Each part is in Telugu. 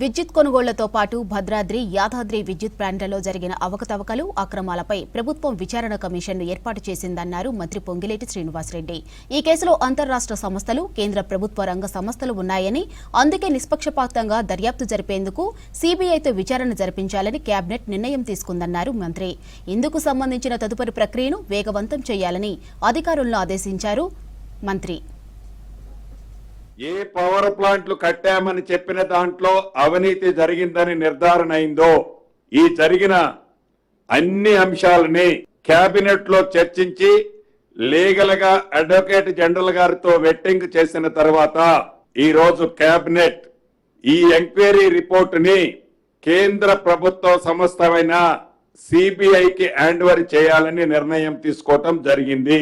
విద్యుత్ కొనుగోళ్లతో పాటు భద్రాద్రి, యాదాద్రి విద్యుత్ ప్లాంట్లలో జరిగిన అవకతవకలు, అక్రమాలపై ప్రభుత్వం విచారణ కమిషన్ను ఏర్పాటు చేసిందన్నారు మంత్రి పొంగిలేటి శ్రీనివాసరెడ్డి. ఈ కేసులో అంతర్రాష్ట్ర సంస్థలు, కేంద్ర ప్రభుత్వ రంగ సంస్థలు ఉన్నాయని, అందుకే నిష్పక్షపాతంగా దర్యాప్తు జరిపేందుకు సీబీఐతో విచారణ జరిపించాలని కేబినెట్ నిర్ణయం తీసుకుందన్నారు మంత్రి. ఇందుకు సంబంధించిన తదుపరి ప్రక్రియను వేగవంతం చేయాలని అధికారులను ఆదేశించారు మంత్రి. ఏ పవర్ ప్లాంట్లు కట్టామని చెప్పిన దాంట్లో అవినీతి జరిగిందని నిర్ధారణ అయిందో ఈ జరిగిన అన్ని అంశాలని కేబినెట్ లో చర్చించి లీగల్ గా అడ్వకేట్ జనరల్ గారితో వెట్టింగ్ చేసిన తర్వాత ఈ రోజు కేబినెట్ ఈ ఎంక్వైరీ రిపోర్ట్ ని కేంద్ర ప్రభుత్వ సంస్థమైన సిబిఐకి హ్యాండ్ ఓవర్ చేయాలని నిర్ణయం తీసుకోవటం జరిగింది.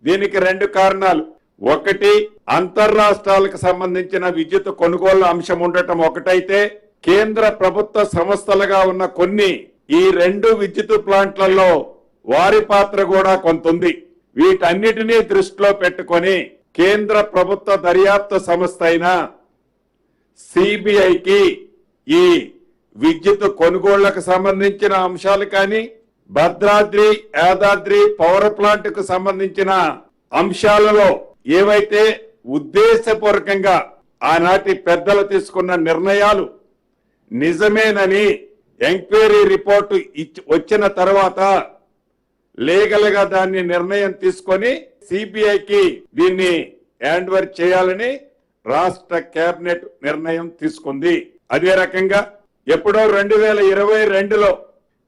దీనికి రెండు కారణాలు. ఒకటి, అంతర్రాష్ట్రాలకు సంబంధించిన విద్యుత్ కొనుగోలు అంశం ఉండటం ఒకటైతే, కేంద్ర ప్రభుత్వ సంస్థలుగా ఉన్న కొన్ని ఈ రెండు విద్యుత్ ప్లాంట్లలో వారి పాత్ర కూడా కొంత ఉంది. వీటన్నిటినీ దృష్టిలో పెట్టుకొని కేంద్ర ప్రభుత్వ దర్యాప్తు సంస్థ అయిన సిబిఐకి ఈ విద్యుత్ కొనుగోళ్లకు సంబంధించిన అంశాలు కానీ, భద్రాద్రి, యాదాద్రి పవర్ ప్లాంట్ కు సంబంధించిన అంశాలలో ఏవైతే ఉద్దేశపూర్వకంగా ఆనాటి పెద్దలు తీసుకున్న నిర్ణయాలు నిజమేనని ఎంక్వైరీ రిపోర్టు వచ్చిన తర్వాత లీగల్ గా దాన్ని నిర్ణయం తీసుకొని సిబిఐకి దీన్ని హ్యాండ్ ఓవర్ చేయాలని రాష్ట్ర కేబినెట్ నిర్ణయం తీసుకుంది. అదే రకంగా ఎప్పుడో 2022లో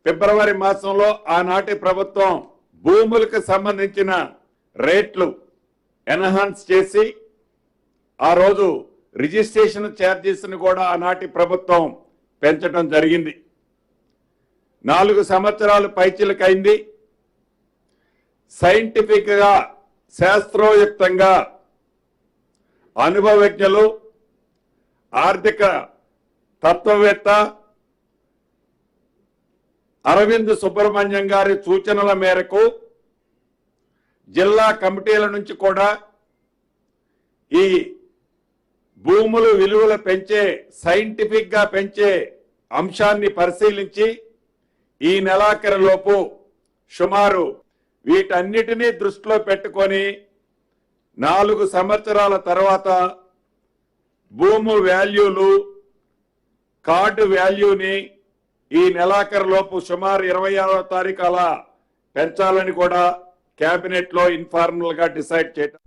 ఫిబ్రవరి మాసంలో ఆనాటి ప్రభుత్వం భూములకు సంబంధించిన రేట్లు ఎన్హాన్స్ చేసి ఆ రోజు రిజిస్ట్రేషన్ ఛార్జెస్ ను కూడా ఆనాటి ప్రభుత్వం పెంచడం జరిగింది. 4 సంవత్సరాలు పైచిలకైంది. సైంటిఫిక్ గా, శాస్త్రోయుక్తంగా అనుభవజ్ఞులు, ఆర్థిక తత్వవేత్త అరవింద్ సుబ్రహ్మణ్యం గారి సూచనల మేరకు జిల్లా కమిటీల నుంచి కూడా ఈ భూములు విలువలు పెంచే, సైంటిఫిక్ గా పెంచే అంశాన్ని పరిశీలించి ఈ నెలాఖరులోపు సుమారు వీటన్నిటినీ దృష్టిలో పెట్టుకొని 4 సంవత్సరాల తర్వాత భూము వాల్యూలు, కార్డు వాల్యూని ఈ నెలాఖరులోపు సుమారు 26వ తారీఖు అలా పెంచాలని కూడా కేబినెట్ లో ఇన్ఫార్మల్ గా డిసైడ్ చేయడం.